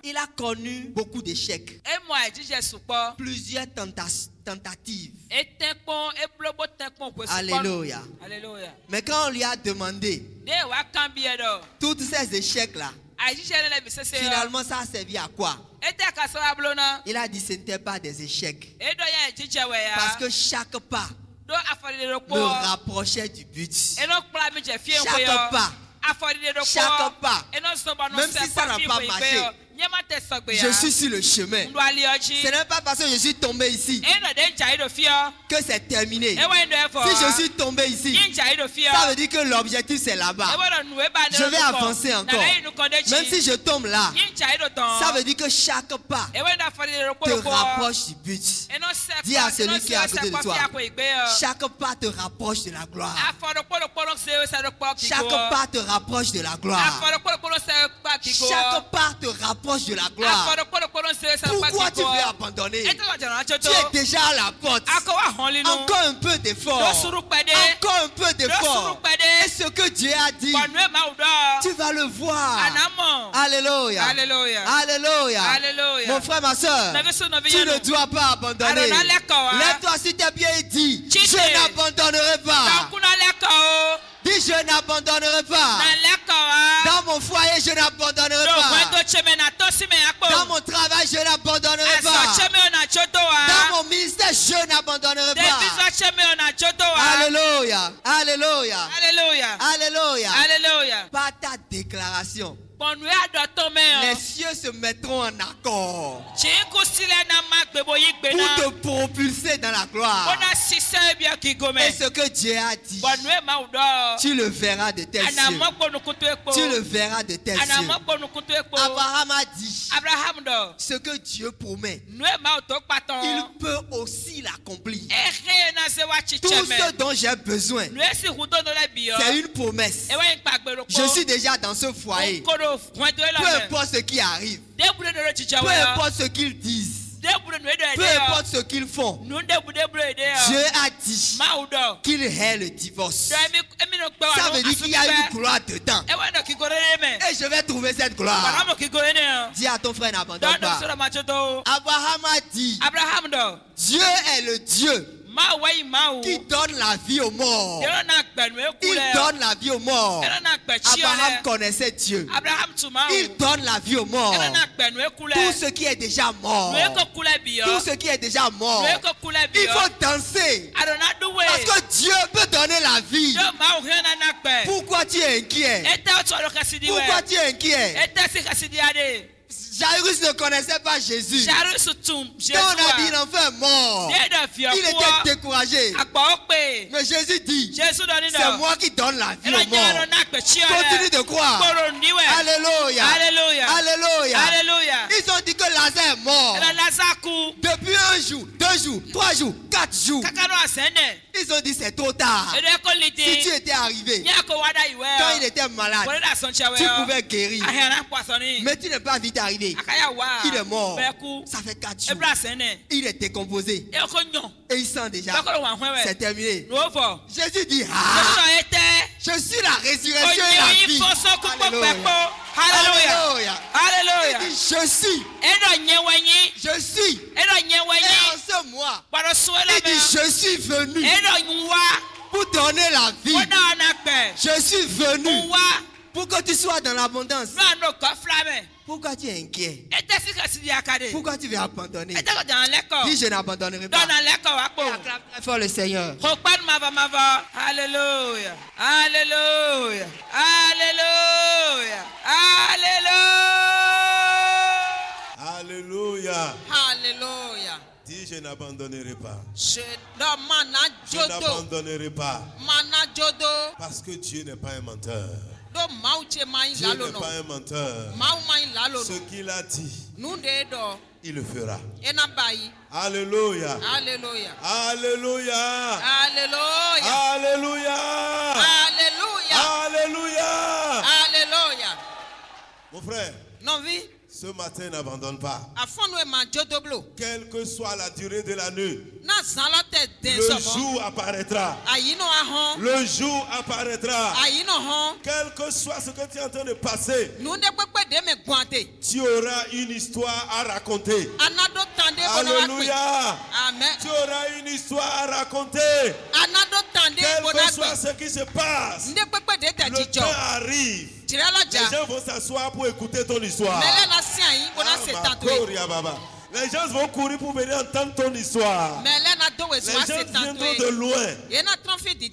il a connu beaucoup d'échecs. Plusieurs tentatives. Alléluia. Mais quand on lui a demandé tous ces échecs-là, finalement ça a servi à quoi? Il a dit ce n'était pas des échecs. Parce que chaque pas me rapprochait du but. Chaque pas, même si ça n'a pas marché, je suis sur le chemin. Ce n'est pas parce que je suis tombé ici que c'est terminé. Si je suis tombé ici, ça veut dire que l'objectif c'est là-bas. Je vais avancer encore. Même si je tombe là, ça veut dire que chaque pas te rapproche du but. Dis à celui qui est à côté de toi, chaque pas te rapproche de la gloire. Chaque pas te rapproche de la gloire. Chaque pas te rapproche de la gloire. Pourquoi tu veux abandonner? Tu es déjà à la porte. Encore un peu d'effort. Encore un peu d'effort. Et ce que Dieu a dit, tu vas le voir. Alléluia. Alléluia. Mon frère, ma soeur, tu ne dois pas abandonner. Lève-toi sur tes pieds et dis, je n'abandonnerai pas. Dis, je n'abandonnerai pas. Dans mon foyer, je n'abandonnerai pas. Dans mon travail, je n'abandonnerai pas. Dans mon ministère, je n'abandonnerai pas. Alléluia. Alléluia. Alléluia. Par ta déclaration, les cieux se mettront en accord pour te propulser dans la gloire. Et ce que Dieu a dit, tu le verras de tes yeux. Tu le verras de tes yeux. Abraham a dit, ce que Dieu promet, il peut aussi l'accomplir. Tout ce dont j'ai besoin, c'est une promesse. Je suis déjà dans ce foyer. Peu importe ce qui arrive, peu importe ce qu'ils disent, peu importe ce qu'ils font, Dieu a dit qu'il est le divorce. Ça veut dire qu'il y a une gloire dedans. Et je vais trouver cette gloire. Dis à ton frère, n'abandonne pas. Abraham a dit, Dieu est le Dieu qui donne la vie aux morts. Il donne la vie aux morts. Abraham connaissait Dieu. Il donne la vie aux morts. Tout ce qui est déjà mort. Tout ce qui est déjà mort. Il faut danser. Parce que Dieu peut donner la vie. Pourquoi tu es inquiet? Pourquoi tu es inquiet? Jairus ne connaissait pas Jésus. Quand on a dit l'enfant est mort, il était découragé. Mais Jésus dit, c'est moi qui donne la vie aux morts. Continue de croire. Alléluia. Alléluia. Ils ont dit que Lazare est mort. Depuis 1 jour, 2 jours, 3 jours, 4 jours. Ils ont dit c'est trop tard. Si tu étais arrivé quand il était malade, tu pouvais guérir. Mais tu n'es pas vite arrivé. Il est mort. Ça fait 4 jours. Il est décomposé. Et il sent déjà. C'est terminé. Jésus dit, je suis la résurrection et la vie. Alléluia. Alléluia. Il dit, je suis. Et en ce mois, il dit, je suis venu pour donner la vie. Je suis venu pour que tu sois dans l'abondance. Pourquoi tu es inquiet? Pourquoi tu veux abandonner? Dis, je n'abandonnerai pas. Acclame très fort le Seigneur. Alléluia. Alléluia. Alléluia. Alléluia. Alléluia. Dis, je n'abandonnerai pas. Je n'abandonnerai pas. Parce que Dieu n'est pas un menteur. Dieu n'est pas un menteur. Ce qu'il a dit, il le fera. Alléluia. Alléluia. Alléluia. Alléluia. Alléluia. Alléluia. Alléluia. Mon frère. Non, vie. Ce matin, n'abandonne pas. Quelle que soit la durée de la nuit, le jour apparaîtra. Le jour apparaîtra. Quel que soit ce que tu es en train de passer, tu auras une histoire à raconter. Alléluia. Amen. Tu auras une histoire à raconter. Quel que soit ce qui se passe, le temps arrive. Les gens vont s'asseoir pour écouter ton histoire. Les gens vont courir pour venir entendre ton histoire. Les gens viendront de loin.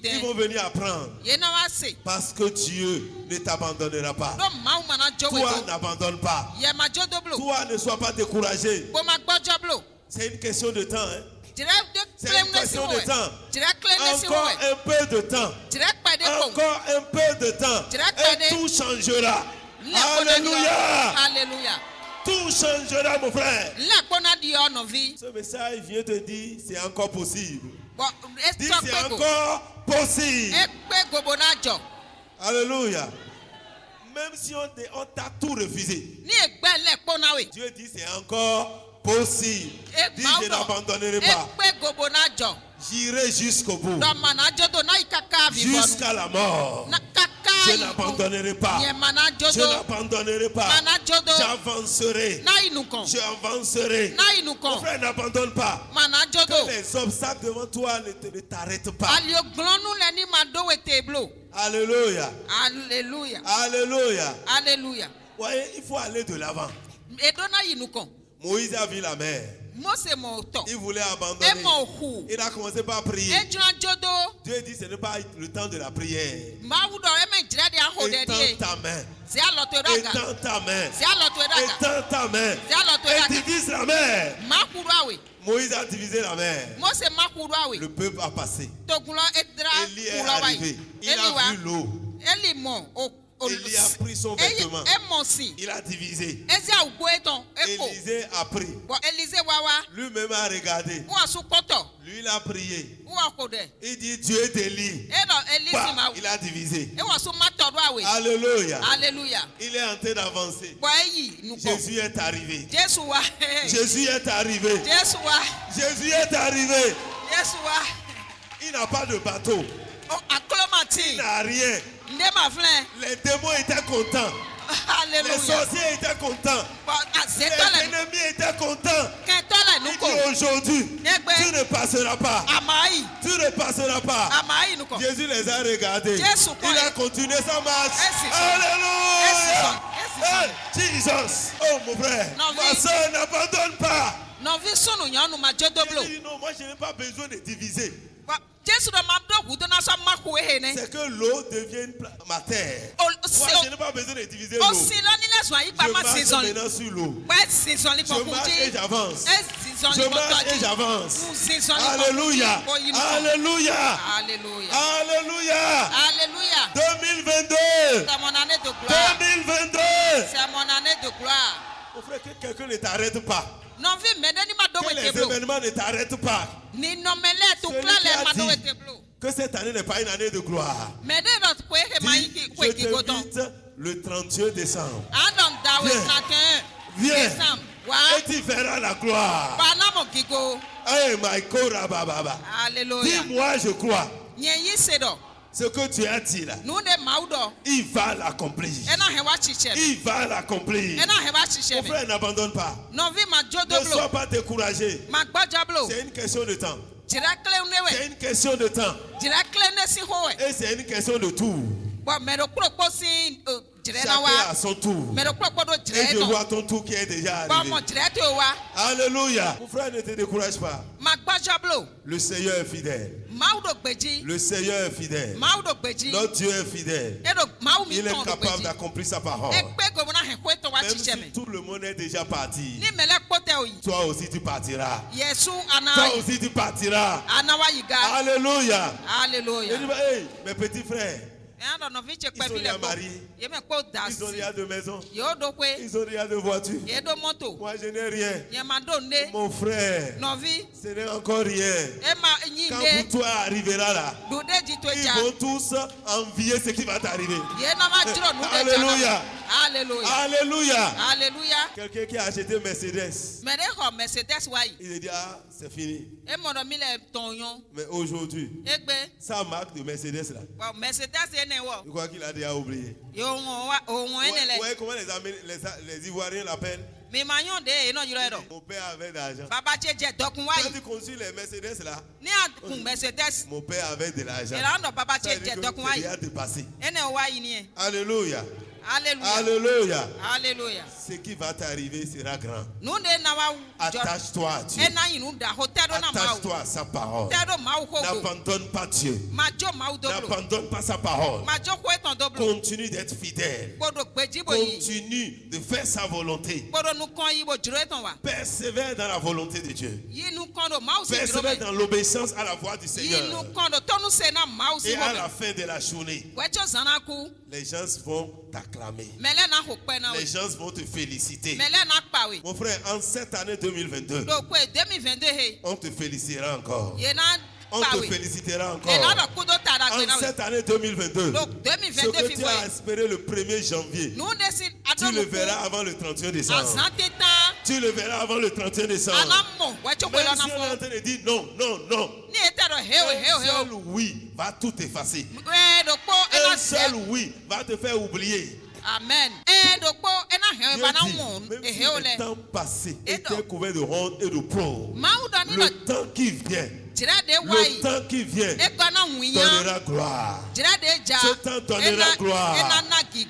Ils vont venir apprendre. Parce que Dieu ne t'abandonnera pas. Toi, n'abandonne pas. Toi, ne sois pas découragé. C'est une question de temps. Hein? C'est une question de temps. Encore un peu de temps. Encore un peu de temps. Et tout changera. Alléluia. Alléluia. Tout changera, mon frère. Ce message vient te dire c'est encore possible. Dis c'est encore possible. Alléluia. Même si on t'a tout refusé, Dieu dit c'est encore possible. Dis je n'abandonnerai pas. J'irai jusqu'au bout. Jusqu'à la mort. Je n'abandonnerai pas. Je n'abandonnerai pas. J'avancerai. J'avancerai. Mon frère, n'abandonne pas. Que les obstacles devant toi ne t'arrêtent pas. Alléluia. Alléluia. Alléluia. Alléluia. Voyez, il faut aller de l'avant. Moïse a vu la mer. Il voulait abandonner. Il a commencé par prier. Dieu dit ce n'est pas le temps de la prière. Étends ta main. Étends ta main. Étends ta main. Et divise la mer. Moïse a divisé la mer. Le peuple a passé. Élie est arrivé. Il a vu l'eau. Élie a pris son vêtement. Il a divisé. Élisée a pris. Lui-même a regardé. Lui, il a prié. Il dit Dieu d'Élie. Il a divisé. Alléluia. Alléluia. Il est en train d'avancer. Jésus est arrivé. Jésus est arrivé. Jésus est arrivé. Il n'a pas de bateau. Il n'a rien. Les démons étaient contents. Alléluia. Les sorciers étaient contents. Les ennemis étaient contents. Il dit aujourd'hui, tu ne passeras pas. Tu ne passeras pas. Jésus les a regardés. Il a continué sa marche. Alléluia. Jesus. Oh mon frère, ma soeur, n'abandonne pas. Non, moi je n'ai pas besoin de diviser. C'est que l'eau devienne ma terre. Moi, je n'ai pas besoin de diviser l'eau. Je marche maintenant sur l'eau. Je marche et j'avance. Je marche et j'avance. Alléluia. Alléluia. Alléluia. Alléluia. 2022. C'est mon année de gloire. 2022. C'est mon année de gloire. Mon frère, que quelqu'un ne t'arrête pas. Que les événements ne t'arrêtent pas. Que cette année n'est pas une année de gloire. Dis, je t'invite le 31 décembre. Viens. Et tu verras la gloire. Hey, my Korababa. Dis-moi, je crois. Ce que tu as dit là, il va l'accomplir. Il va l'accomplir. Mon frère, n'abandonne pas. Ne sois pas découragé. C'est une question de temps. C'est une question de temps. Et c'est une question de tour. Chacun à son tour. Et je vois ton tour qui est déjà arrivé. Alléluia. Mon frère, ne te décourage pas. Le Seigneur est fidèle. Le Seigneur est fidèle. Notre Dieu est fidèle. Il est capable d'accomplir sa parole. Même si tout le monde est déjà parti, toi aussi tu partiras. Toi aussi tu partiras. Alléluia. Hey, mes petits frères, ils sont déjà mariés. Ils ont déjà de maisons. Ils ont déjà de voitures. Moi je n'ai rien. Mon frère, ce n'est encore rien. Quand pour toi arrivera là, ils vont tous envier ce qui va t'arriver. Alléluia. Alléluia. Alléluia. Alléluia. Quelqu'un qui a acheté Mercedes. Il a dit, ah, c'est fini. Mais aujourd'hui, sa marque de Mercedes là, je crois qu'il a déjà oublié. Ouais, comment les Ivoiriens l'appellent? Mon père avait de l'argent. Quand tu construis les Mercedes là, mon père avait de l'argent. Il a dépassé. Alléluia. Alléluia. Alléluia. Alléluia. Ce qui va t'arriver sera grand. Attache-toi à Dieu. Attache-toi à sa parole. N'abandonne pas Dieu. N'abandonne pas sa parole. Continue d'être fidèle. Continue de faire sa volonté. Persévère dans la volonté de Dieu. Persévère dans l'obéissance à la voix du Seigneur. Et à la fin de la journée, les gens vont t'acclamer. Les gens vont te féliciter. Mon frère, en cette année 2022, on te félicitera encore. On te félicitera encore. En cette année 2022, ce que tu as espéré le 1er janvier, tu le verras avant le 31 décembre. Tu le verras avant le 31 décembre. Même si on est en train de dire non, non, non. Un seul oui va tout effacer. Un seul oui va te faire oublier. Amen. Dieu dit, même si le temps passé était couvert de honte et de plomb, le temps qui vient, le temps qui vient donnera gloire. Ce temps donnera gloire.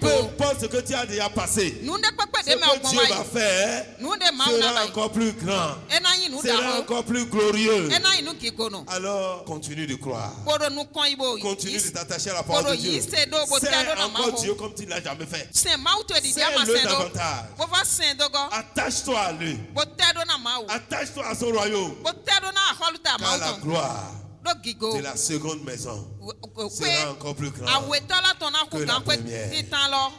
Peu importe ce que tu as déjà passé, ce que Dieu va faire sera encore plus grand, sera encore plus glorieux. Alors continue de croire. Continue de t'attacher à la parole de Dieu. C'est encore Dieu comme tu ne l'as jamais fait. C'est le davantage. Attache-toi à lui. Attache-toi à son royaume. Car la gloire de la seconde maison sera encore plus grande que la première.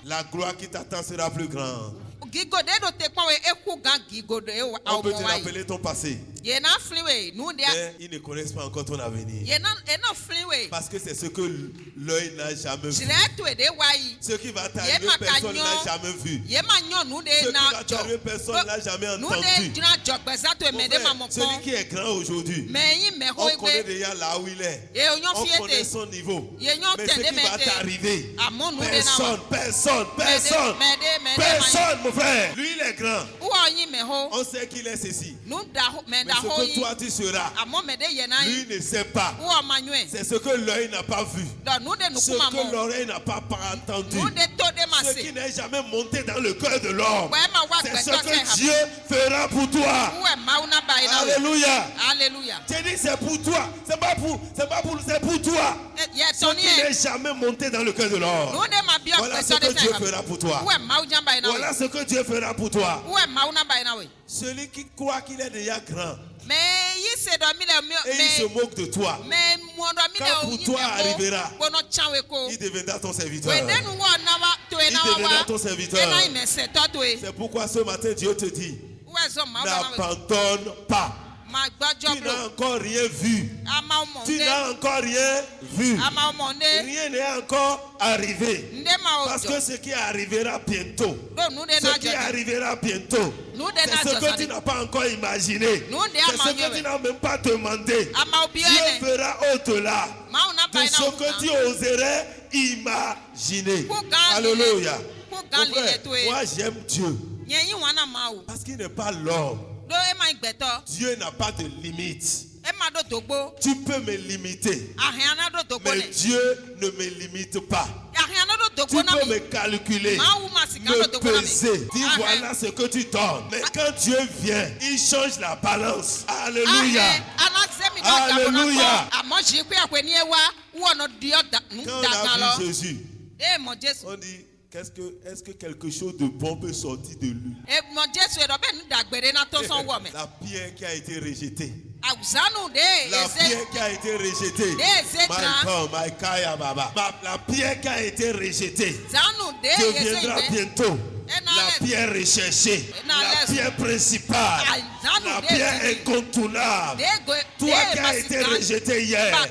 La gloire qui t'attend sera plus grande. On peut te rappeler ton passé, mais ils ne connaissent pas encore ton avenir. Parce que c'est ce que l'œil n'a jamais vu. Ce qui va t'arriver, personne n'a jamais vu. Ce qui va t'arriver, personne n'a jamais entendu. Celui qui est grand aujourd'hui, on connaît déjà là où il est. On connaît son niveau. Mais ce qui va t'arriver, personne, mon frère. Lui, il est grand. On sait qu'il est ceci. Mais ce que toi tu seras, lui ne sait pas. C'est ce que l'œil n'a pas vu, ce que l'oreille n'a pas entendu, ce qui n'est jamais monté dans le cœur de l'homme. C'est ce que Dieu fera pour toi. Alléluia. Tu dis c'est pour toi. C'est pour toi. Ce qui n'est jamais monté dans le cœur de l'homme. Voilà ce que Dieu fera pour toi. Voilà ce que Dieu fera pour toi. Celui qui croit qu'il est déjà grand et il se moque de toi, quand pour toi arrivera, il deviendra ton serviteur. Il deviendra ton serviteur. C'est pourquoi ce matin Dieu te dit, n'abandonne pas. Tu n'as encore rien vu. Tu n'as encore rien vu. Rien n'est encore arrivé. Parce que ce qui arrivera bientôt, c'est ce que tu n'as pas encore imaginé. C'est ce que tu n'as même pas demandé. Dieu fera au-delà de ce que tu oserais imaginer. Alléluia. Moi j'aime Dieu parce qu'il n'est pas l'homme. Dieu n'a pas de limite. Tu peux me limiter, mais Dieu ne me limite pas. Tu peux me calculer, me peser, dire voilà ce que tu donnes. Mais quand Dieu vient, il change la balance. Alléluia. Alléluia. Quand on a vu Jésus, on dit, est-ce que quelque chose de bon peut sortir de lui? La pierre qui a été rejetée. La pierre qui a été rejetée. La pierre qui a été rejetée deviendra bientôt la pierre recherchée, la pierre principale, la pierre incontournable. Toi qui as été rejeté hier,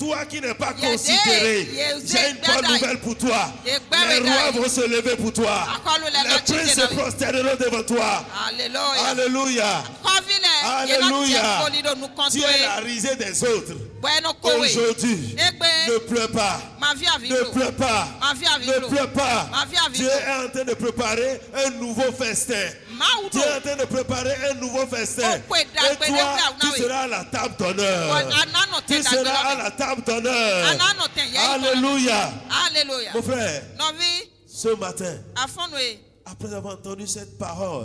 Toi qui n'es pas considéré, j'ai une bonne nouvelle pour toi. Les rois vont se lever pour toi. Les princes se prosterneront devant toi. Alléluia. Alléluia. Tu es la risée des autres. Aujourd'hui, ne pleure pas. Ne pleure pas. Ne pleure pas. Dieu est en train de préparer un nouveau festin. Dieu est en train de préparer un nouveau festin. Et toi, tu seras à la table d'honneur. Tu seras à la table d'honneur. Alléluia. Mon frère, ce matin, après avoir entendu cette parole,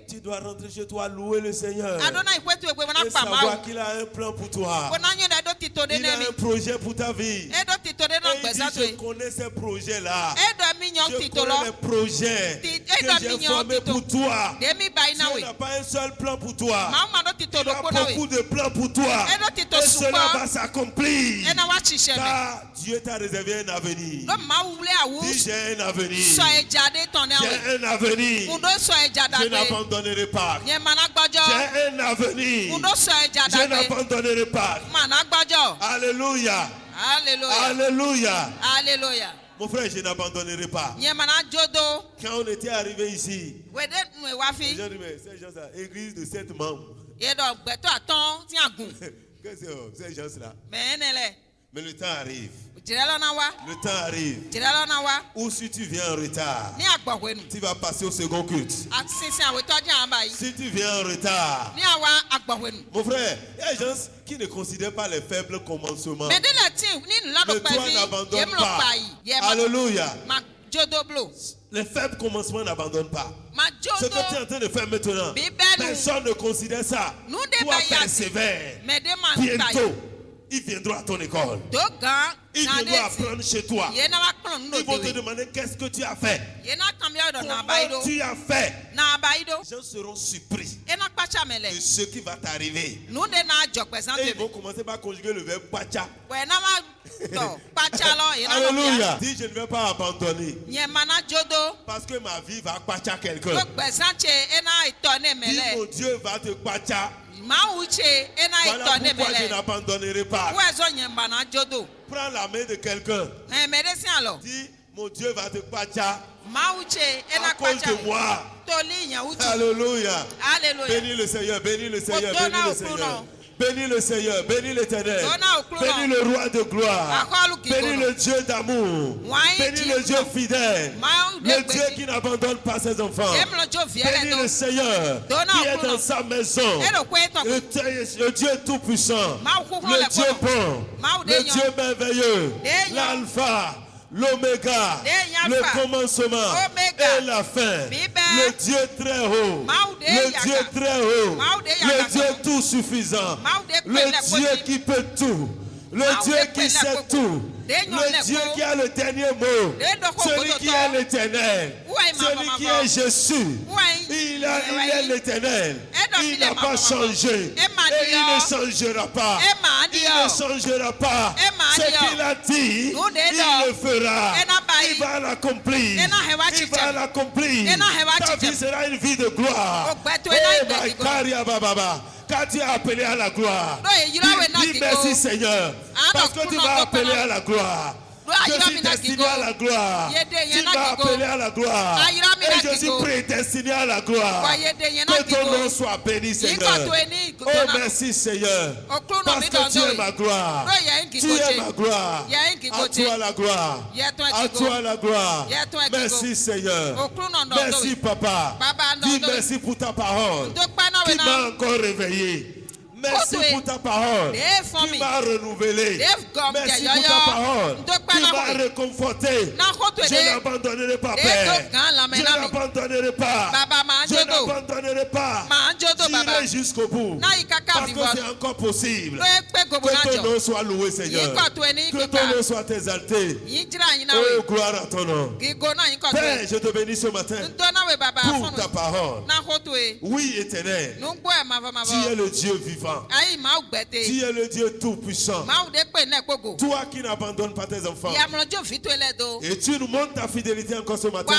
tu dois rentrer chez toi, louer le Seigneur et savoir qu'il a un plan pour toi. Il a un projet pour ta vie. Et il dit, je connais ces projets-là. Je connais les projets que j'ai formés pour toi. Dieu n'a pas un seul plan pour toi. Il a beaucoup de plans pour toi. Et cela va s'accomplir. Car Dieu t'a réservé un avenir. Dis, j'ai un avenir. J'ai un avenir. Je n'abandonnerai pas. J'ai un avenir. Je n'abandonnerai pas. Alléluia. Alléluia. Alléluia. Mon frère, je n'abandonnerai pas. Quand on était arrivé ici, les gens disaient, ces gens-là, église de 7 membres. Qu'est-ce que c'est ces gens-là? Mais le temps arrive. Le temps arrive. Ou si tu viens en retard, tu vas passer au second culte. Si tu viens en retard, mon frère, il y a des gens qui ne considèrent pas les faibles commencements. Mais toi, n'abandonne pas. Alléluia. Les faibles commencements n'abandonnent pas. Ce que tu es en train de faire maintenant, personne ne considère ça. Toi, persévère. Bientôt, ils viendront à ton école. Ils viendront apprendre chez toi. Ils vont te demander qu'est-ce que tu as fait. Comment tu as fait. Les gens seront surpris de ce qui va t'arriver. Et ils vont commencer par conjuguer le verbe pacha. Alléluia. Dis, je ne vais pas abandonner. Parce que ma vie va pacha quelqu'un. Dis, mon Dieu va te pacha. Voilà pourquoi je n'abandonnerai pas. Prends la main de quelqu'un. Dis, mon Dieu va te pacha à cause de moi. Alléluia. Bénis le Seigneur, bénis le Seigneur, bénis le Seigneur. Bénis le Seigneur, bénis l'Éternel, bénis le roi de gloire, bénis le Dieu d'amour, bénis le Dieu fidèle, le Dieu qui n'abandonne pas ses enfants. Bénis le Seigneur qui est dans sa maison, le Dieu tout-puissant, le Dieu bon, le Dieu merveilleux, l'alpha, l'oméga, le commencement et la fin, le Dieu très haut, le Dieu très haut, le Dieu tout suffisant, le Dieu qui peut tout, le Dieu qui sait tout, le Dieu qui a le dernier mot, celui qui est l'Éternel, celui qui est Jésus. Il est l'Éternel. Il n'a pas changé. Et il ne changera pas. Il ne changera pas. Ce qu'il a dit, il le fera. Il va l'accomplir. Il va l'accomplir. Ta vie sera une vie de gloire. Quand tu es appelé à la gloire, dis merci Seigneur, parce que tu vas appeler à la gloire. Je suis destiné à la gloire. Tu m'as appelé à la gloire. Et je suis prédestiné à la gloire. Que ton nom soit béni, Seigneur. Oh, merci, Seigneur. Parce que tu es ma gloire. Tu es ma gloire. À toi la gloire. À toi la gloire. Merci, Seigneur. Merci, Papa. Dis merci pour ta parole qui m'a encore réveillé. Merci pour ta parole qui m'a renouvelé. Merci pour ta parole qui m'a réconforté. Je n'abandonnerai pas, Père. Je n'abandonnerai pas. Je n'abandonnerai pas. J'irai jusqu'au bout. Parce que c'est encore possible. Que ton nom soit loué, Seigneur. Que ton nom soit exalté. Oh, gloire à ton nom. Père, je te bénis ce matin pour ta parole. Oui, Éternel. Tu es le Dieu vivant. Tu es le Dieu tout-puissant. Toi qui n'abandonnes pas tes enfants. Et tu nous montres ta fidélité encore ce matin.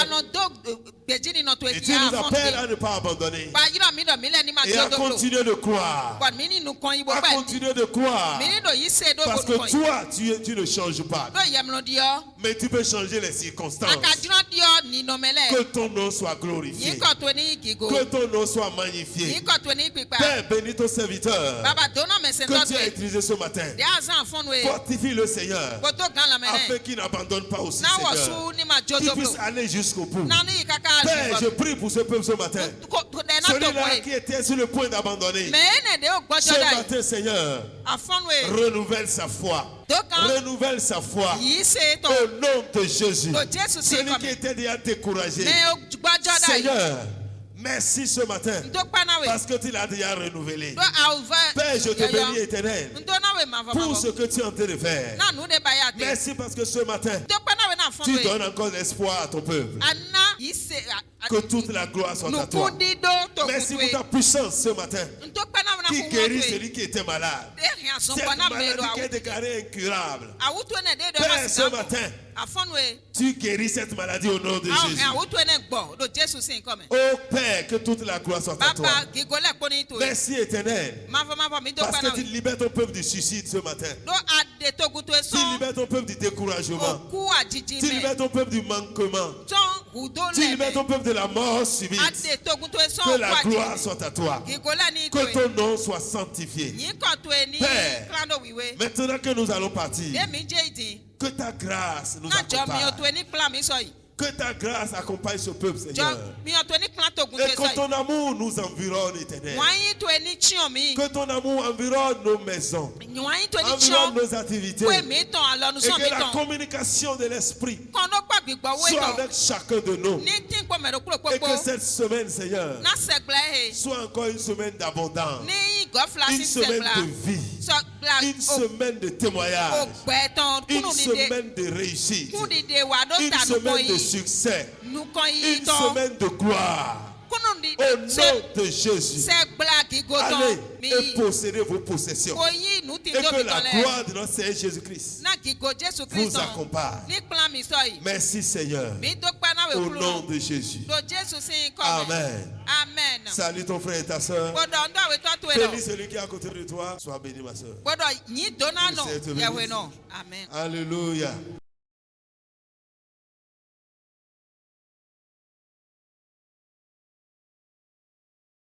Et tu nous appelles à ne pas abandonner. Et à continuer de croire. à continuer de croire. Parce que toi, tu ne changes pas. Mais tu peux changer les circonstances. Que ton nom soit glorifié. Que ton nom soit magnifié. Père, bénis ton serviteur que tu as utilisé ce matin. Fortifie le Seigneur afin qu'il n'abandonne pas aussi, Seigneur. Qu'il puisse aller jusqu'au bout. Père, je prie pour ce peuple ce matin. Celui-là qui était sur le point d'abandonner. Ce matin, Seigneur, renouvelle sa foi. Renouvelle sa foi. Au nom de Jésus. Celui qui était déjà découragé. Seigneur, merci ce matin parce que tu l'as déjà renouvelé. Père, je te bénis, Éternel, pour ce que tu es en train de faire. Merci parce que ce matin, tu donnes encore l'espoir à ton peuple. Que toute la gloire soit à toi. Merci pour ta puissance ce matin qui guérit celui qui était malade. Cette maladie qui est déclarée incurable. Père, ce matin, tu guéris cette maladie au nom de Jésus. Oh Père, que toute la gloire soit à toi. Merci Éternel. Parce que tu libères ton peuple du suicide ce matin. Tu libères ton peuple du découragement. Tu libères ton peuple du manquement. Tu libères ton peuple de la mort subite. Que la gloire soit à toi. Que ton nom soit sanctifié. Père, maintenant que nous allons partir, que ta grâce nous accompagne. Que ta grâce accompagne ce peuple, Seigneur. Et que ton amour nous environne, Éternel. Que ton amour environne nos maisons, environne nos activités. Et que la communication de l'Esprit soit avec chacun de nous. Et que cette semaine, Seigneur, soit encore une semaine d'abondance. Une semaine de vie. Une semaine de témoignage. Une semaine de réussite. Une semaine de succès. Une semaine de gloire. Au nom de Jésus, allez et possédez vos possessions. Et que la gloire de notre Seigneur Jésus-Christ vous accompagne. Merci Seigneur. Au nom de Jésus. Amen. Salut ton frère et ta soeur. Bénis celui qui est à côté de toi. Sois béni ma soeur. Alléluia.